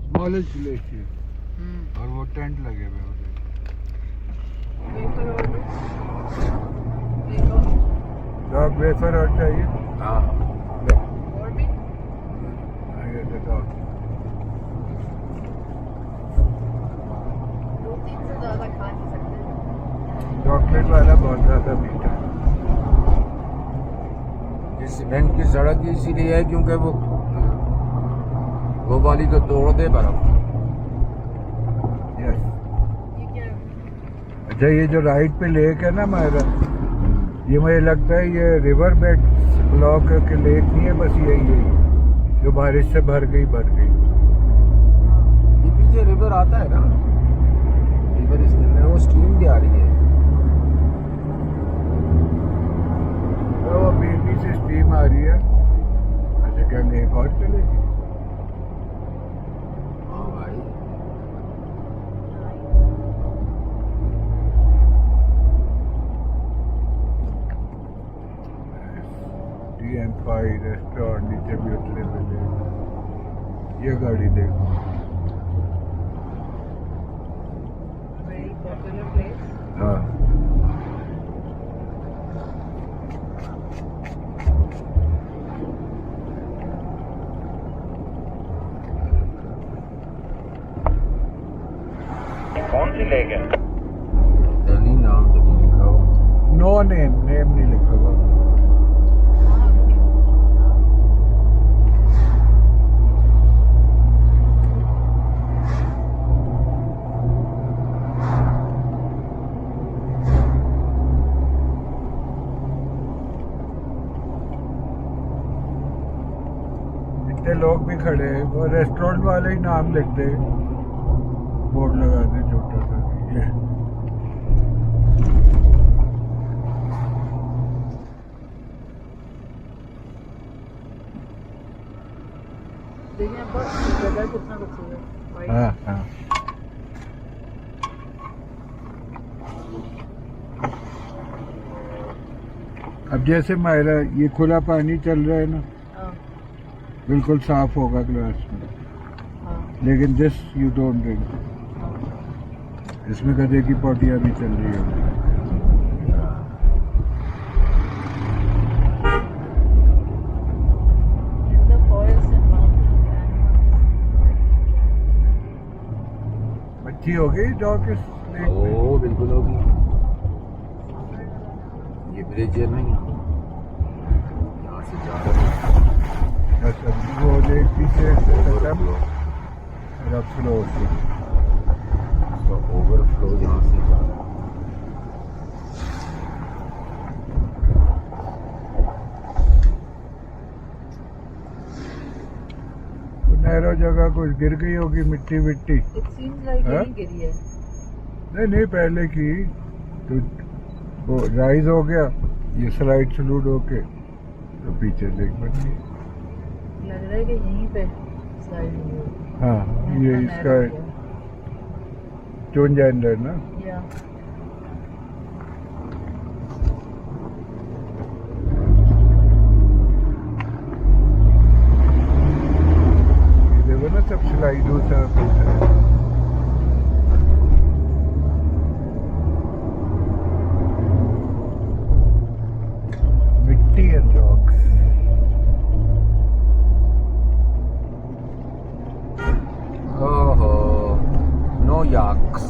Speaker 2: स्मॉलेस्ट ग्लेशियर और वो टेंट लगे हुए हैं उधर।
Speaker 3: वेपर और
Speaker 2: डॉग वेफर और चाहिए
Speaker 1: हाँ
Speaker 2: ले
Speaker 3: और भी
Speaker 2: ये देखो
Speaker 3: 2-3 से ज़्यादा खा नहीं सकते।
Speaker 2: चॉकलेट वाला बहुत ज़्यादा मीठा है।
Speaker 1: ये सीमेंट की सड़क ही इसीलिए है क्योंकि वो वाली तो तोड़ दे बर्फ।
Speaker 2: यस
Speaker 3: ये क्या है?
Speaker 2: अच्छा ये जो राइट पे लेक है ना हमारा ये मुझे लगता है ये रिवर बेड ब्लॉक के लेक नहीं है बस यही जो बारिश से भर गई
Speaker 1: ये पीछे रिवर आता है ना, रिवर इसके अंदर वो स्ट्रीम भी आ रही है।
Speaker 2: तो वो बीबी से स्टीम आ रही है। अच्छा क्या लेक और चलेगी
Speaker 1: हाँ भाई
Speaker 2: TM5 रेस्टोरेंट नीचे भी उतरे मिले। ये गाड़ी देखो
Speaker 3: Very popular place.
Speaker 2: हाँ
Speaker 6: कौन सी लेक है?
Speaker 1: नहीं नाम तो नहीं लिखा हो।
Speaker 2: नो नेम नहीं लिखा हुआ। इतने लोग भी खड़े हैं वो रेस्टोरेंट वाले ही नाम लिखते बोर्ड लगा दे छोटा सा ये
Speaker 3: देखिए पर जगह कितना खूबसूरत है। White.
Speaker 2: हाँ हाँ अब जैसे मायरा ये खुला पानी चल रहा है ना
Speaker 3: हाँ,
Speaker 2: बिल्कुल साफ होगा ग्लास में
Speaker 3: हाँ,
Speaker 2: लेकिन दिस यू डोंट ड्रिंक
Speaker 3: हाँ।
Speaker 2: इसमें गधे की पौटियाँ भी चल रही है
Speaker 3: In the forest and mountains,
Speaker 2: अच्छी हो गई डॉग इस लेक में
Speaker 1: ओ बिल्कुल होगी। ये ब्रिज है नहीं, यहाँ से जा रहे हैं।
Speaker 2: अच्छा वो लेक पीछे से खत्म और अब स्लो से
Speaker 1: तो ओवरफ्लो यहाँ से जा रहा है।
Speaker 2: नहरों जगह कुछ गिर गई होगी मिट्टी विट्टी
Speaker 3: It seems like
Speaker 2: हाँ?
Speaker 3: यहीं गिरी है।
Speaker 2: नहीं पहले की तो वो राइज हो गया ये स्लाइड स्लूड होके तो पीछे लेक बन गई
Speaker 3: लग रहा है कि यहीं पे स्लाइड हुई है।
Speaker 2: हाँ ये
Speaker 3: यहाँ
Speaker 2: इसका
Speaker 3: narrow किया।
Speaker 2: चोंजैंडर ना
Speaker 3: Yeah.
Speaker 2: ये देखो ना सब स्लाइडों सा होता है मिट्टी एंड डॉग्स
Speaker 1: ओहो नो याक्स।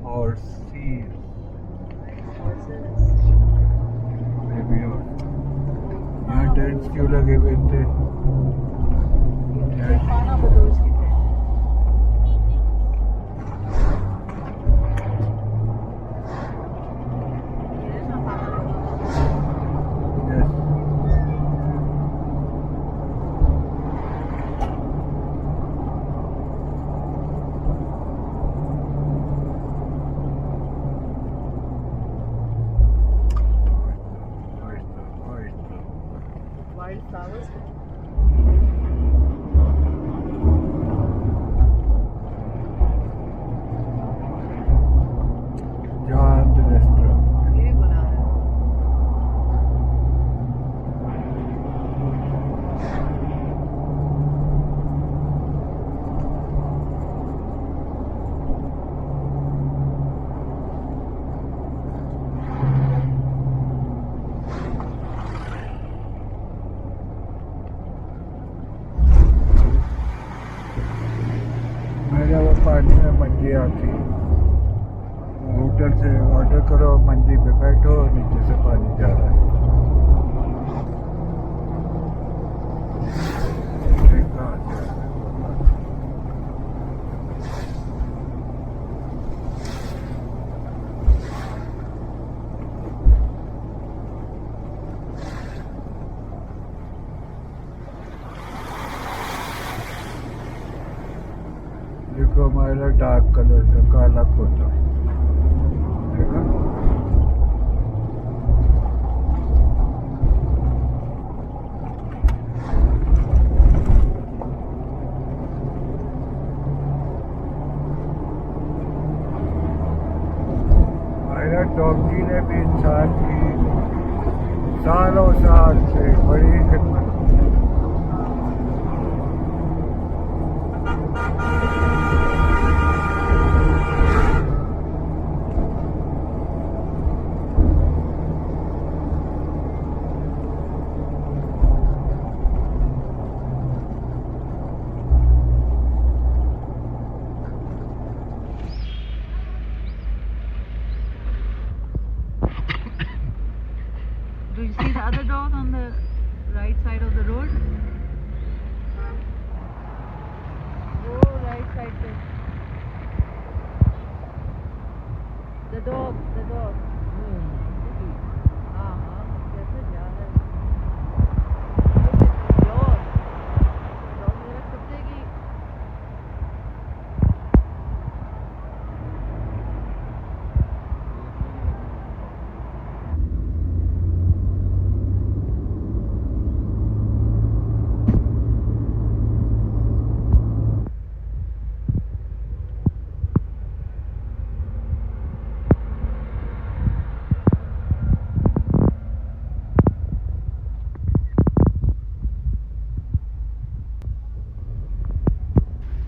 Speaker 2: और सीज लाइट्स क्यों लगे हुए थे?
Speaker 3: खाना बदोश की train.
Speaker 2: Yes.
Speaker 3: Wild flowers
Speaker 2: John the restaurant.
Speaker 3: ये बना रहे हैं।
Speaker 2: मेरा वो पानी में मंजी आती है, होटल से ऑर्डर करो, मंजी पे बैठो, नीचे से पानी जा रहा है। ये कहाँ से आ रहा है? देखो हमारा डार्क कलर का काला कोटा, देखा? हमारा टॉपजी ने भी इंसान की सालों साल से बड़ी खिदमत की।
Speaker 3: Do you see the other dog on the right side of the road? Oh, right side पे. The dog, the dog. हाँ हाँ, कैसे जा रहा है? Dog. Dog मेरा कुत्ते की.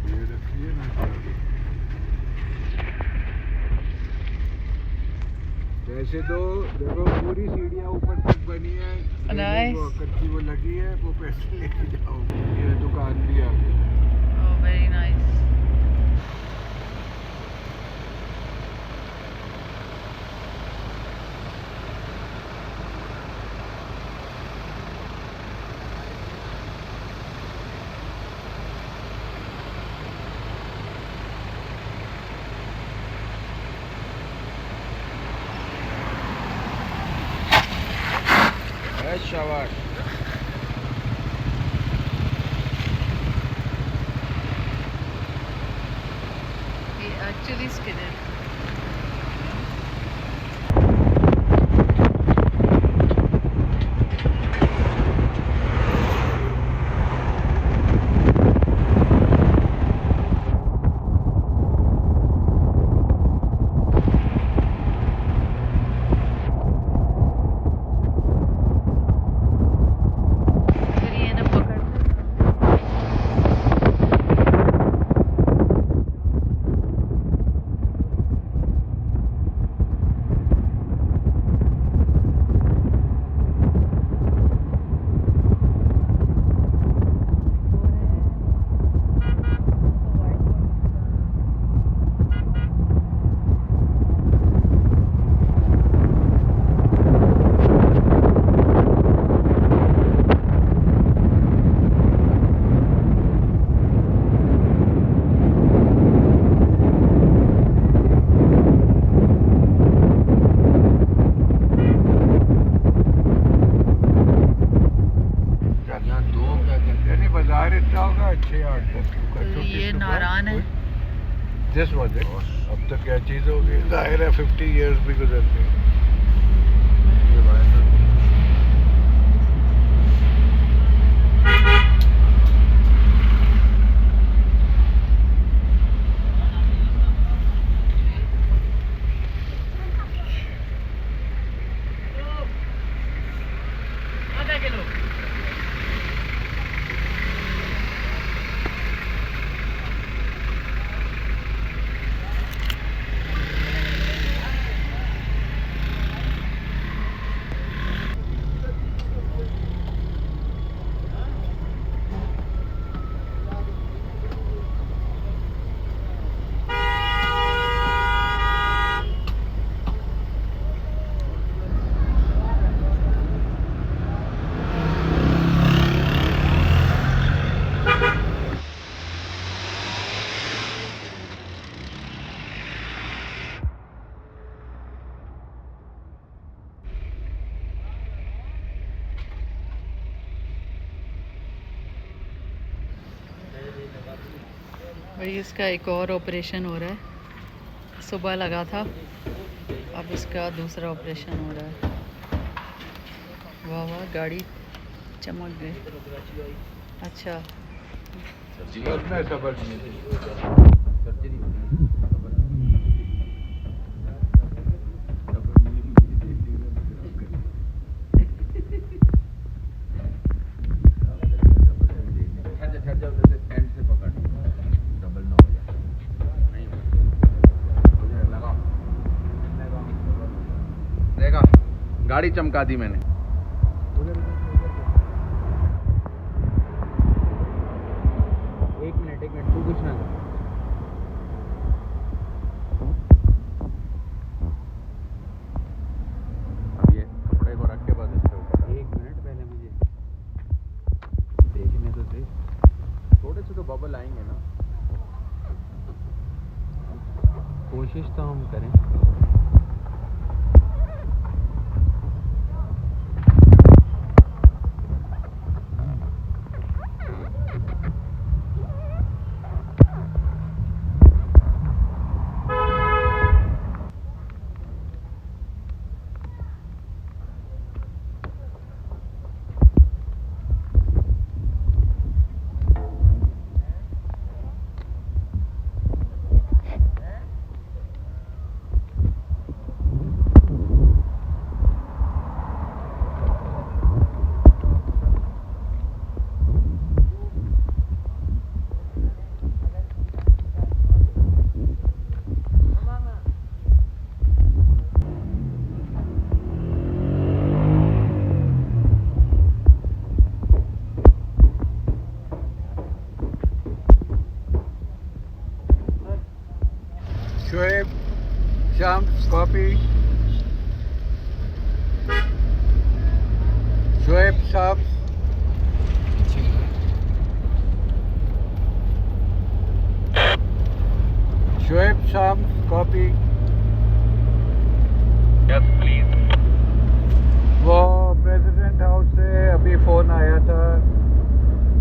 Speaker 2: ये रखिए ना, वैसे तो देखो पूरी सीढ़ियाँ ऊपर तक बनी है,
Speaker 3: Nice.
Speaker 2: वो कच्ची वो लगी है, वो पैसे लेके जाओ। ये दुकान भी आ गई।
Speaker 3: Oh, very nice.
Speaker 1: शाबाश।
Speaker 3: He actually skidded. फिर ये ना पकड़
Speaker 2: दिस वाज इट। अब तो क्या चीज़ होगी, जाहिर है 50 इयर्स भी गुजर गए।
Speaker 3: भाई इसका एक और ऑपरेशन हो रहा है, सुबह लगा था, अब इसका दूसरा ऑपरेशन हो रहा है। वाह वाह, गाड़ी चमक गई। अच्छा,
Speaker 7: देखा, गाड़ी चमका दी मैंने। एक मिनट तू कुछ ना कर। अब ये कपड़े को रख के बाद इसके ऊपर 1 मिनट पहले मुझे देखने तो दे, थोड़े से तो बबल आएंगे ना, कोशिश तो हम करें।
Speaker 2: Shoaib Shams coffee, Shoaib Shams Shoaib Shams coffee.
Speaker 6: Yes please.
Speaker 2: वो प्रेसिडेंट हाउस से अभी फ़ोन आया था,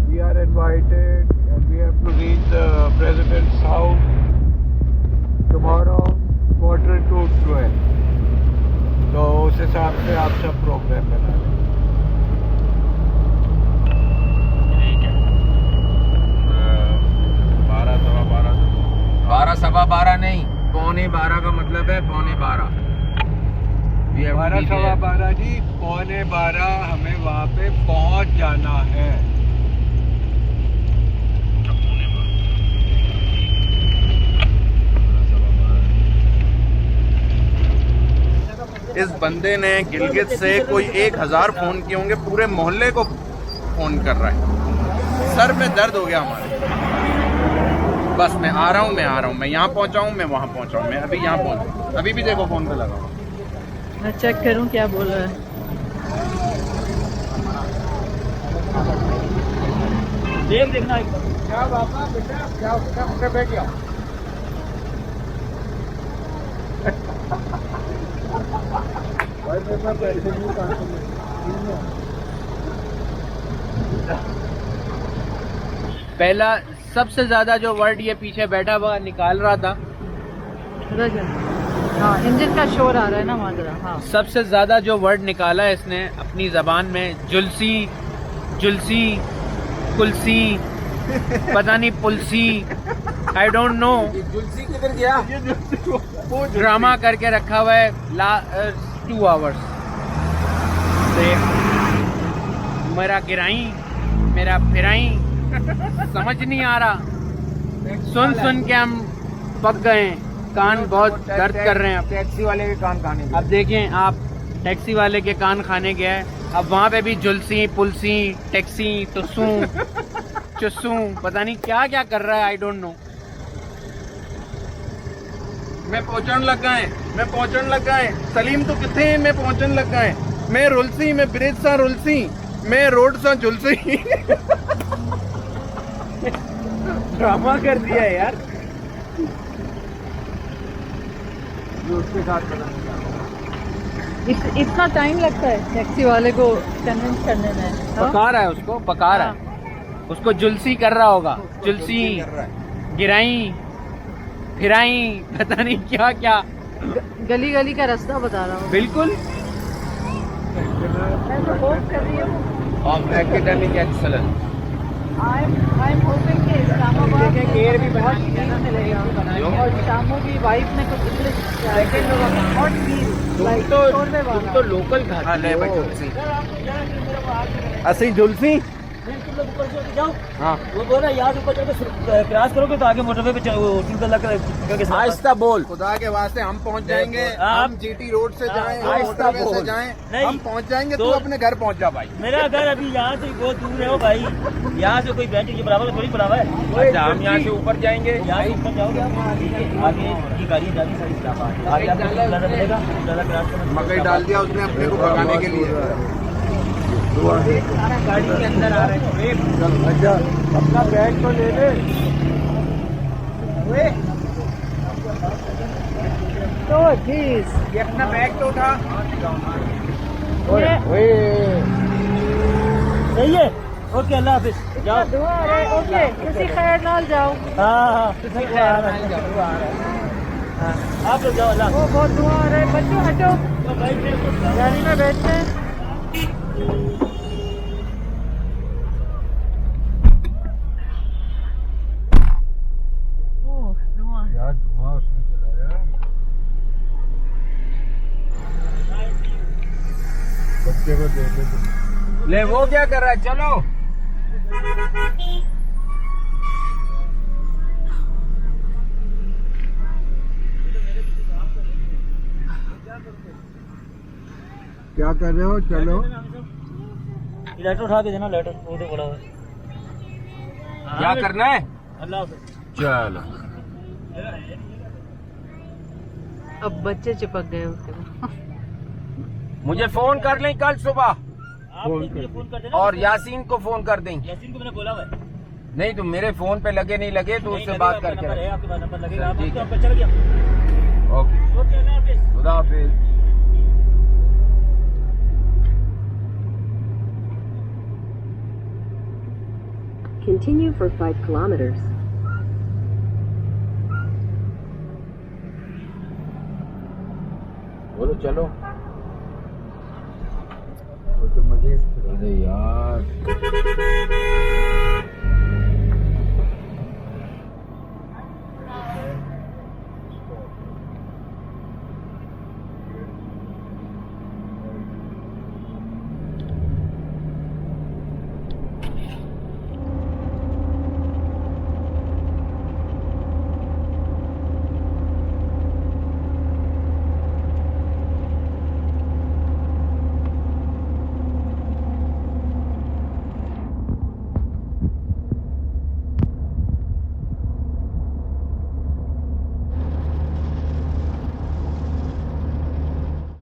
Speaker 2: we are invited and we have to reach the president's house tomorrow 11:45। तो उस हिसाब से आप सब प्रोग्राम बना लें।
Speaker 6: ठीक है।
Speaker 1: 12 सवा 12 नहीं, 11:45 का मतलब है 11:45।
Speaker 2: 12 सवा 12 जी, 11:45 हमें वहाँ पे पहुँच जाना है।
Speaker 7: इस बंदे ने गिलगित से कोई 1000 फ़ोन किए होंगे, पूरे मोहल्ले को फ़ोन कर रहा है। सर में दर्द हो गया हमारे। बस मैं आ रहा हूँ, मैं यहाँ पहुँचा हूँ, मैं वहाँ पहुँचा हूँ, मैं अभी यहाँ पहुँचा। अभी भी देखो फ़ोन पे लगा हूँ।
Speaker 3: मैं चेक करूं क्या बोल रहा है।
Speaker 4: देखना क्या बाबा बेटा, क्या बैठ गया।
Speaker 6: पहला सबसे ज्यादा जो वर्ड ये पीछे बैठा हुआ निकाल रहा था,
Speaker 3: हाँ इंजन का शोर आ रहा है ना वहाँ जरा। हाँ
Speaker 6: सबसे ज्यादा जो वर्ड निकाला है इसने अपनी जबान में, जुलसी, जुलसी, कुलसी, पता नहीं पुलसी, आई डोंट नो।
Speaker 1: जुलसी किधर गया?
Speaker 6: ड्रामा करके रखा हुआ है 2 आवर्स से। मेरा गिराई, मेरा फिराई, समझ नहीं आ रहा। सुन सुन के हम पक गए, कान बहुत दर्द कर रहे हैं। अब
Speaker 1: टैक्सी वाले के कान खाने
Speaker 6: अब देखें आप, टैक्सी वाले के कान खाने गया है, अब वहाँ पे भी जुलसी, पुलसी, टैक्सी, टुस्सू, चुस्सू, पता नहीं क्या क्या कर रहा है, आई डोंट नो।
Speaker 7: मैं पहुंचन लगा है, सलीम तो किथे है? मैं पहुंचन लगा है, मैं रुलसी, मैं ब्रिज सा रुलसी, मैं रोड सा जुलसी।
Speaker 6: ड्रामा कर दिया है यार।
Speaker 1: उसके साथ पता नहीं।
Speaker 3: इतना टाइम लगता है टैक्सी वाले को कन्विंस करने में? हाँ?
Speaker 6: पका रहा है उसको, पका रहा है उसको, जुलसी कर रहा होगा, जुलसी, गिराई, फिराई, पता नहीं क्या क्या।
Speaker 3: गली गली का रास्ता बता रहा हूँ।
Speaker 6: बिल्कुल।
Speaker 3: मैं तो होप कर रही हूँ,
Speaker 1: of academic excellence.
Speaker 3: I am hoping कि इस्लामाबाद में
Speaker 6: केयर भी
Speaker 3: बहुत
Speaker 6: बनानी है
Speaker 3: मील
Speaker 6: ना,
Speaker 3: मिलेगा। और शामू की वाइफ ने कुछ इंग्लिश हॉट मील लाइक
Speaker 6: तुम तो लोकल खाते हो।
Speaker 7: असली जुलसी।
Speaker 6: हाँ
Speaker 4: वो बोला यहाँ से ऊपर चढ़ क्रॉस करोगे तो आगे मोटरवे पे करके
Speaker 1: आहिस्ता बोल।
Speaker 7: खुदा के वास्ते हम पहुंच जाएंगे,
Speaker 4: आप-
Speaker 7: हम जीटी रोड से जाएं,
Speaker 1: आहिस्ता
Speaker 7: मोटरवे से
Speaker 1: बोल।
Speaker 7: जाएं,
Speaker 4: नहीं।
Speaker 7: हम पहुंच जाएंगे। तू
Speaker 4: तो-
Speaker 7: अपने घर पहुंच जा भाई।
Speaker 4: मेरा घर अभी यहाँ से बहुत दूर है वो भाई, यहाँ से कोई बैंक के बराबर थोड़ी पड़ा हुआ है।
Speaker 1: अच्छा, हम यहाँ से ऊपर जाएंगे।
Speaker 4: यहाँ से ऊपर जाओगे आप, आगे की गाड़ी जाती सारी इस्लामाबाद, आगे आपको ज़्यादा मिलेगा, ज़्यादा क्रॉस करना।
Speaker 7: मकई डाल दिया उसने अपने को भगाने के लिए।
Speaker 6: गाड़ी के अंदर आ रहे हैं।
Speaker 2: अच्छा अपना बैग तो ले ले।
Speaker 3: तो प्लीज
Speaker 6: ये अपना बैग तो उठा।
Speaker 4: सही है, ओके, अल्लाह हाफिज, जाओ।
Speaker 3: दुआ रहे। ओके किसी खैर नाल जाओ।
Speaker 4: हाँ, आप लोग जाओ, अल्लाह
Speaker 3: वो बहुत दुआ रहे। बच्चों हटो, गाड़ी में बैठते हैं। ओह दुआ।
Speaker 2: यार धुआं उसने चलाया। बच्चे को दे दे।
Speaker 1: ले वो क्या कर रहा है? चलो।
Speaker 2: क्या कर रहे हो? चलो।
Speaker 4: लेटर उठा के देना, लेटर वो तो बड़ा है।
Speaker 1: क्या करना है?
Speaker 4: अल्लाह हाफिज।
Speaker 1: चलो।
Speaker 3: अब बच्चे चिपक गए उसके बाद।
Speaker 1: मुझे फोन कर लें कल सुबह,
Speaker 4: आप मुझे फोन कर देना,
Speaker 1: और यासीन को फोन कर दें।
Speaker 4: यासीन को मैंने बोला हुआ है।
Speaker 1: नहीं तो मेरे फोन पे लगे नहीं लगे तो उससे
Speaker 4: नहीं
Speaker 1: बात
Speaker 4: लगेगा,
Speaker 1: करके
Speaker 4: नंबर है
Speaker 1: रख।
Speaker 4: आपके पास, नंबर लगेगा, आप
Speaker 1: ठीक है।
Speaker 4: आपका चल गया।
Speaker 1: ओके,
Speaker 4: ओके, अल्लाह हाफिज।
Speaker 1: खुदा हाफिज।
Speaker 8: Continue for 5 kilometers.
Speaker 1: बोलो चलो।
Speaker 2: वो तो मजे।
Speaker 1: अरे यार